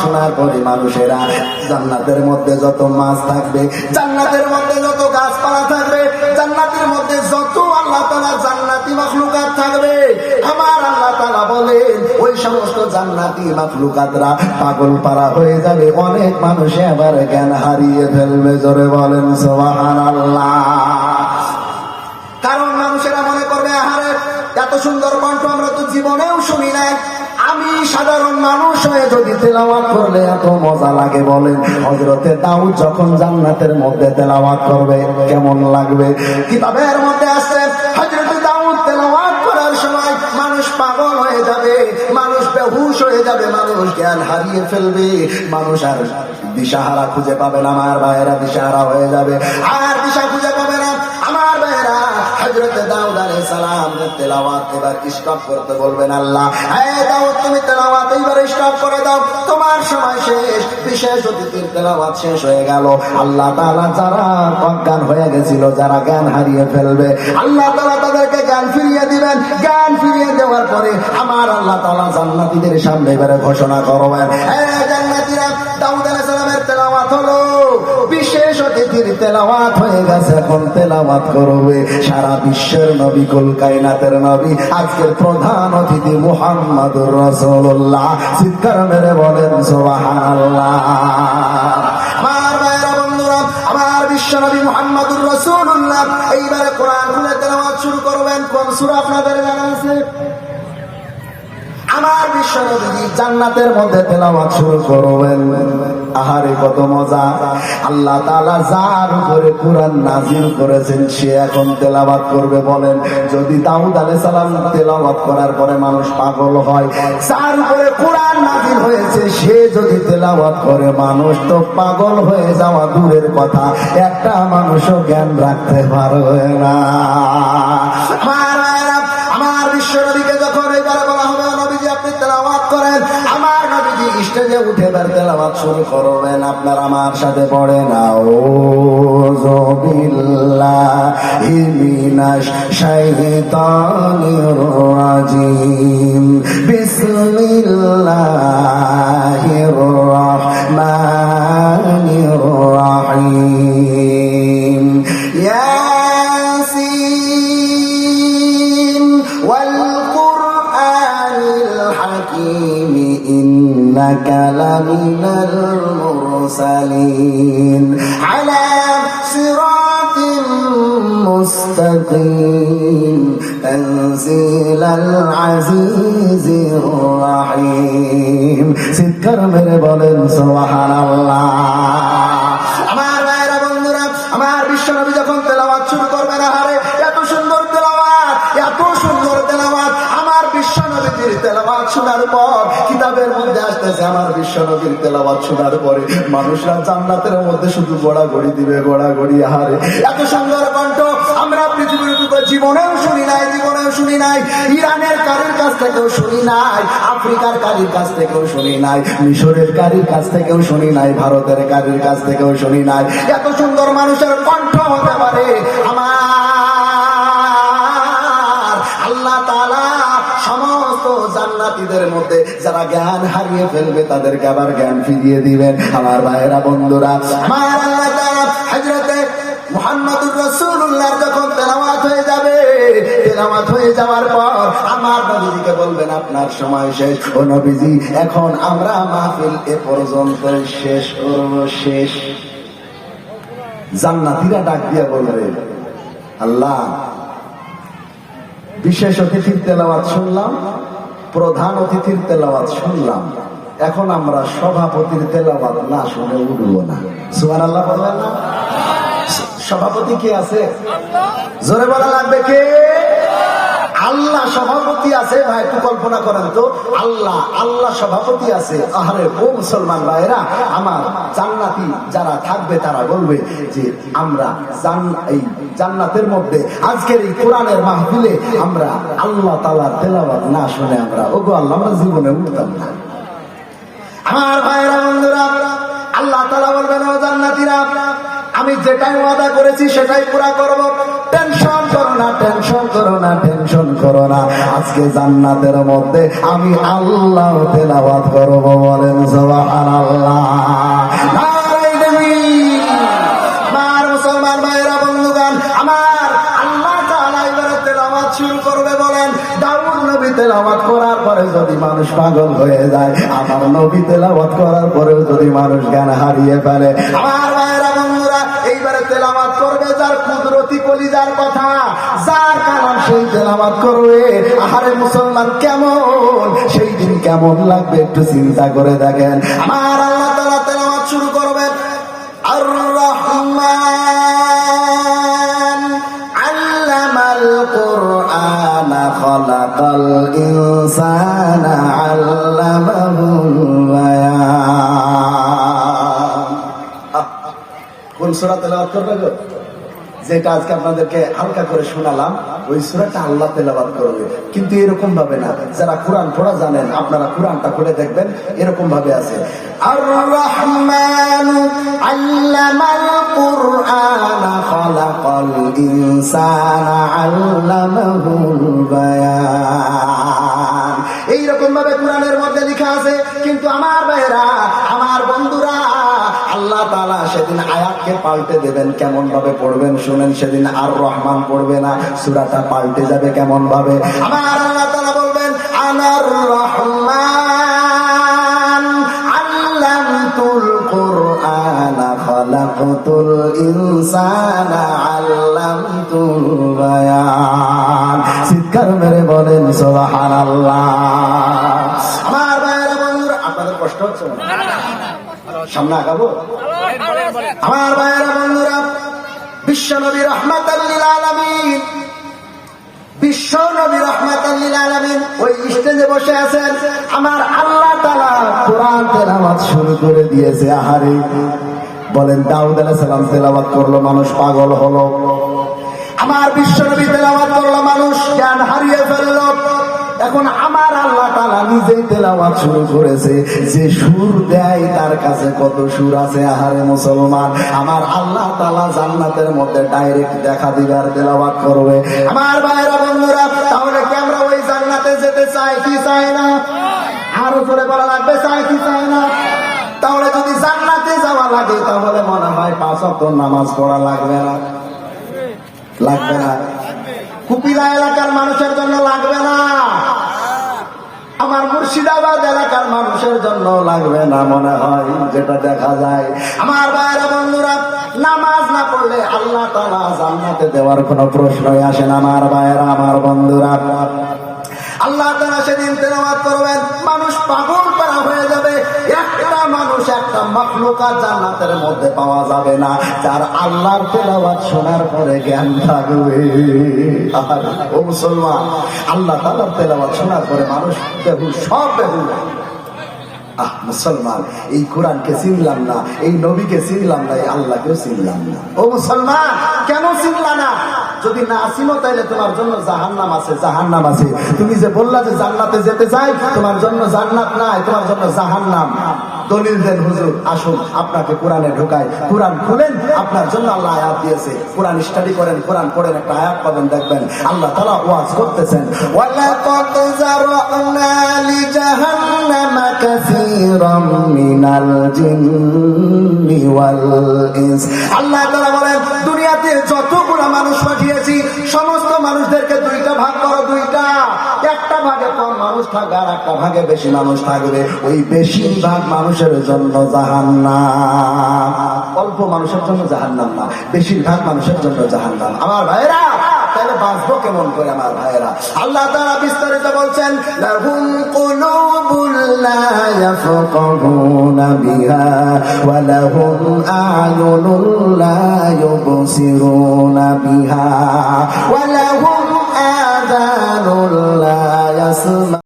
শোনার পরে মানুষেরা জান্নাতের মধ্যে যত মাছ থাকবে, জান্নাতের মধ্যে যত গাছপালা থাকবে, জান্নাতের মধ্যে যত আল্লাহ তাআলা জান্নাতি মাখলুকাত থাকবে, আমার আল্লাহ তাআলা বলেন ওই সমস্ত জান্নাতি মাখলুকাতরা পাগল পারা হয়ে যাবে। অনেক মানুষ এবার জ্ঞান হারিয়ে ফেলবে। জোরে বলেন সুবহানাল্লাহ। কারণ মানুষেরা মনে করবে, আহারে এত সুন্দর কণ্ঠ আমরা তো জীবনেও শুনি নাই, আমি সাধারণ মানুষ হয়ে যদি তেলাওয়াত করলে এত মজা লাগে। বলেন হযরতে দাউদ যখন জান্নাতের মধ্যে তেলাওয়াত করবে কেমন লাগবে? কিতাবের মধ্যে আছে হযরতে দাউদ তেলাওয়াত করার সময় মানুষ পাগল হয়ে যাবে, মানুষ বেহুশ হয়ে যাবে, মানুষ জ্ঞান হারিয়ে ফেলবে, মানুষ আর দিশাহারা খুঁজে পাবে না। আমার ভাইয়েরা দিশাহারা হয়ে যাবে, আর দিশা খুঁজে পাবে না। আমার ভাইয়েরা হযরতে দাউদ আলাইহিস সালাম তেলাওয়াত এবার স্টপ করতে বলবেন আল্লাহ, হে দাউদ তুমি তেলাওয়াত এবার স্টপ করে দাও, তোমার সময় শেষ। বিশেষ অতিথির তেলাওয়াত শেষ হয়ে গেল। আল্লাহ তাআলা যারা অজ্ঞান হয়ে গেছিল, যারা জ্ঞান হারিয়ে ফেলবে, আল্লাহ তাআলা তাদেরকে জ্ঞান ফিরিয়ে দিবেন। জ্ঞান ফিরিয়ে দেওয়ার পরে আমার আল্লাহ তাআলা জান্নাতীদের সামনে এবারে ঘোষণা করবেন, হে জান্নাতীরা, দাউদ আলাইহিস সালামের তেলাওয়াত হলো, বিশেষ অতিথির তেলাওয়াত হয়ে গেছে, এখন তেলাওয়াত করবে সারা বিশ্বের নবী, কুল কায়নাতের নবী, আজকের প্রধান অতিথি মুহাম্মাদুর রাসূলুল্লাহ। চিৎকার মেরে বলেন সুবহানাল্লাহ। আমার ভাইরা বন্ধুরা, আমার বিশ্ব নবী মুহাম্মাদুর রাসূলুল্লাহ এইবারে কোরআন খুলে তেলাওয়াত শুরু করবেন। কোন সূরা আপনাদের জানা আছে? আমার বিশ্ব নবী জান্নাতের মধ্যে তেলাওয়াত শুরু করবেন। আহারে কত মজা! আল্লাহ তাআলা যার উপরে কোরআন নাযিল করেছেন সে এখন তেলাওয়াত করবে। বলেন যদি দাউদ আলাইহিস সালাম তেলাওয়াত করার পরে মানুষ পাগল হয়, যার উপরে কোরআন নাযিল হয়েছে সে যদি তেলাওয়াত করে, মানুষ তো পাগল হয়ে যাওয়া দূরের কথা, একটা মানুষও জ্ঞান রাখতে পারবে না। আমার বিশ্ব নবীকে যখন এবারে বলা হবে নবীজি আপনি তেলাওয়াত করেন, আমার নবীজি স্টেজে উঠে এবার তেলাওয়াত শুরু করবেন। আপনার আমার সাথে পড়েন, আউযু বিল্লাহি মিনাশ শাইতানির রাজিম, বিসমিল্লাহির রাহমানির রাহিম, ইয়াসিন ওয়াল কুরআনিল হাকীম, ইন্নাকা লামিনাল মুরসালিন আলা সিরাতিম মুস্তাকিম, তানজিলাল আজিজির রাহিম। চিৎকার মেরে বলেন সুবহানাল্লাহ। আমার ভাইরা বন্ধুরা, আমার বিশ্ব নবী যখন তেলাওয়াত শুরু করবেন, আহারে এত সুন্দর তেলাওয়াত, এত সুন্দর তেলাওয়াত। আমার বিশ্ব নবীর তেলাওয়াত শোনার পর কিতাবের মধ্যে আসতেছে, আমার বিশ্ব নবীর তেলাওয়াত শোনার পরে মানুষরা জান্নাতের মধ্যে শুধু গোড়াগড়ি দিবে, গোড়াগড়ি। আহারে এত সুন্দর কণ্ঠ আমরা পৃথিবীর জীবনেও শুনি নাই, জীবনেও শুনি নাই। ইরানের কারীর কাছ থেকেও শুনি নাই, আফ্রিকার কারীর কাছ থেকেও শুনি নাই, মিশরের কারীর কাছ থেকেও শুনি নাই, ভারতের কারীর কাছ থেকেও শুনি নাই। এত সুন্দর মানুষের কণ্ঠ হতে পারে আমার আল্লাহ তাআলা সমস্ত জান্নাতীদের মধ্যে যারা জ্ঞান হারিয়ে ফেলবে তাদেরকে আবার জ্ঞান ফিরিয়ে দিবেন। আমার ভাইয়েরা বন্ধুরা, আমার আল্লাহ তাআলা হযরতে মুহাম্মাদুর রাসূলুল্লাহ যখন তেলাওয়াত হয়ে যাবে, তেলাওয়াত হয়ে যাওয়ার পর আমার নবীজিকে বলবেন আপনার সময় শেষ। ও নবীজি এখন আমরা মাহফিল এ পর্যন্ত শেষ করব, শেষ। জান্নাতীরা ডাক দিয়া বলবে, আল্লাহ বিশেষ অতিথির তেলাওয়াত শুনলাম, প্রধান অতিথির তেলাওয়াত শুনলাম, এখন আমরা সভাপতির তেলাওয়াত না শুনে উঠব না। সুবহানাল্লাহ বললেন না? সভাপতি কে আছে? জোরে বলা লাগবে কে? আল্লাহ সভাপতি আছে। ভাই একটু কল্পনা করেন তো, আল্লাহ আল্লাহ সভাপতি আছে। আহারে ও মুসলমান ভাইরা আমার, জান্নাতি যারা থাকবে তারা বলবে যে আমরা এই জান্নাতের মধ্যে আজকের এই কোরআনের মাহফিলে আমরা আল্লাহ তাআলার তেলাওয়াত না শুনে আমরা ওগো আল্লাহ আমরা জীবনে উঠতাম না। আমার ভাইরা বন্ধুরা, আল্লাহ তাআলা বলবেন ও জান্নাতীরা আমি যেটাই ওয়াদা করেছি সেটাই পুরা করব। টেনশন করো না, টেনশন করো না, টেনশন করো না। আজকে জান্নাতের মধ্যে আমি আল্লাহ তেলাওয়াত করব, বলেন সুবহানাল্লাহ। নারায়ে তাকবীর। আমার মুসলমান ভাইরা বন্ধুগণ, আমার আল্লাহ তাআলা এবারে তেলাওয়াত শুরু করবে। বলেন দাউদ নবী তেলাওয়াত করার পরে যদি মানুষ পাগল হয়ে যায়, আমার নবী তেলাওয়াত করার পরেও যদি মানুষ জ্ঞান হারিয়ে ফেলে, আমার ভাইরা বন্ধুরা এইবারে তেলাওয়াত করবে যার কুদরতি কলিজার কথা, যার কালাম সেই তেলাওয়াত করবে। আহারে মুসলমান, কেমন সেই দিন কেমন লাগবে একটু চিন্তা করে দেখেন। আমার আল্লাহ তাআলা তেলাওয়াত শুরু করবেন, আর রহমান আল্লামাল কুরআন খালাকাল ইনসানা আল্লামাহুল বায়ান। কোন সূরা তেলাওয়াত করবে গো? যেটা আজকে আপনাদেরকে হালকা করে শোনালাম, ওই সূরাটা আল্লাহ তেলাওয়াত করবে। কিন্তু এরকম ভাবে না, যারা কোরআন পড়া জানেন আপনারা কোরআনটা পড়ে দেখবেন, এরকম ভাবে আছে, আর রহমান আল্লামাল কুরআন খালাকাল ইনসানা আল্লামাহুল বায়ান। এইরকম ভাবে কোরআনের মধ্যে লেখা আছে। কিন্তু আমার ভাইরা, আমার বন্ধুরা, আল্লাহ তাআলা সেদিন আয়াতকে পাল্টে দেবেন। কেমন ভাবে পড়বেন শুনেন। সেদিন আর রহমান পড়বে না, সূরাটা পাল্টে যাবে কেমন ভাবে। আমার আল্লাহ তাআলা বলবেন, আনার রহমান আল্লামতুল কুরআনা খালাকতুল ইনসানা আল্লামতুল বায়ান। চিৎকার মেরে বলেন সুবহানাল্লাহ। আমার ভাইরা বন্ধুরা, আপনাদের কষ্ট হচ্ছে না? সামনে আগাবো। আমার ভাইয়েরা বন্ধুরা, বিশ্ব নবী রাহমাতাল লিল আলামিন, বিশ্ব নবী রাহমাতাল লিল আলামিন ওই স্টেজে বসে আছেন। আমার আল্লাহ তাআলা কোরআন তেলাওয়াত শুরু করে দিয়েছে। আহারে বলেন, দাউদ আলাইহিস সালাম তেলাওয়াত করলো, মানুষ পাগল হলো। আমার বিশ্ব নবী তেলাওয়াত করলো, মানুষ জ্ঞান হারিয়ে ফেললো। এখন আমার আল্লাহ তাআলা নিজেই তেলাওয়াত শুরু করেছে। যে সুর দেয় তার কাছে কত সুর আছে। আহারে মুসলমান, আমার আল্লাহ তাআলা জান্নাতের মধ্যে ডাইরেক্ট দেখা দিবার তেলাওয়াত করবে। আমার ভাইরা বন্ধুরা, তাহলে কি আমরা ওই জান্নাতে যেতে চাই কি চাই না? আরো জোরে বলা লাগবে, চাই কি চাই না? তাহলে যদি জান্নাতে যাওয়া লাগে, তাহলে মনে হয় 5 ওয়াক্ত নামাজ পড়া লাগবে না, লাগবে না। কুপিলা এলাকার মানুষের জন্য লাগবে না, আমার মুর্শিদাবাদ এলাকার মানুষের জন্য লাগবে না মনে হয়, যেটা দেখা যায়। আমার ভাইরা বন্ধুরা, নামাজ না পড়লে আল্লাহ তাআলা জান্নাতে দেওয়ার কোনো প্রশ্নই আসে না। আমার ভাইরা, আমার বন্ধুরা, আল্লাহ তাআলা সেদিন তেলাওয়াত করবেন, মানুষ পাগল করা হয়ে যাবে। একটা মানুষ, একটা মাখলুকাত জান্নাতের মধ্যে পাওয়া যাবে না যার আল্লাহর তেলাওয়াত শোনার পরে জ্ঞান থাকবে। ও মুসলমান, আল্লাহ তাআলার তেলাওয়াত শোনার পরে মানুষ বেহুশ, সব বেহুশ। মুসলমান, এই কোরআনকে চিনলাম না, এই নবীকে চিনলাম না, এই আল্লাহকেও চিনলাম না। ও মুসলমান, কেন চিনলা না? যদি না চিনো তাহলে তোমার জন্য জাহান্নাম আছে, জাহান্নাম আছে। তুমি যে বললা যে জান্নাতে যেতে চাই, তোমার জন্য জান্নাত নাই, তোমার জন্য জাহান্নাম। দলিল দেন হুজুর, আসুন আপনাকে কোরআনে ঢোকাই। কোরআন খুলেন, আপনার জন্য আল্লাহ আয়াত দিয়েছে। কোরআন স্টাডি করেন, কোরআন পড়েন, একটা আয়াত পাবেন, দেখবেন আল্লাহ তাআলা ওয়াজ করতেছেন, ওয়ালাকাদ যারানা লিজাহান্নামা কাসীরাম মিনাল জিন্নি ওয়াল ইনস। আল্লাহ তাআলা বলেন, দুনিয়াতে যতগুলো মানুষ পাঠিয়েছি সমস্ত মানুষদেরকে দুইটা ভাগ করো, দুইটা। একটা ভাগে কম মানুষ থাকবে, আর একটা ভাগে বেশি মানুষ থাকবে। ওই বেশিরভাগ মানুষের জন্য জাহান্নাম, অল্প মানুষের জন্য জাহান্নাম না, বেশিরভাগ মানুষের জন্য জাহান্নাম। আমার ভাইরা, তাহলে বাঁচবো কেমন করে? আমার ভাইরা, আল্লাহ তাআলা বিস্তারিত বলছেন, লাহুম কুলুবুল লা ইয়াফকাহুনা বিহা ওয়া লাহুম আ'য়ুনুন লা ইউবসিরুনা বিহা ওয়া লাহুম আযানুন লা ইয়াসমা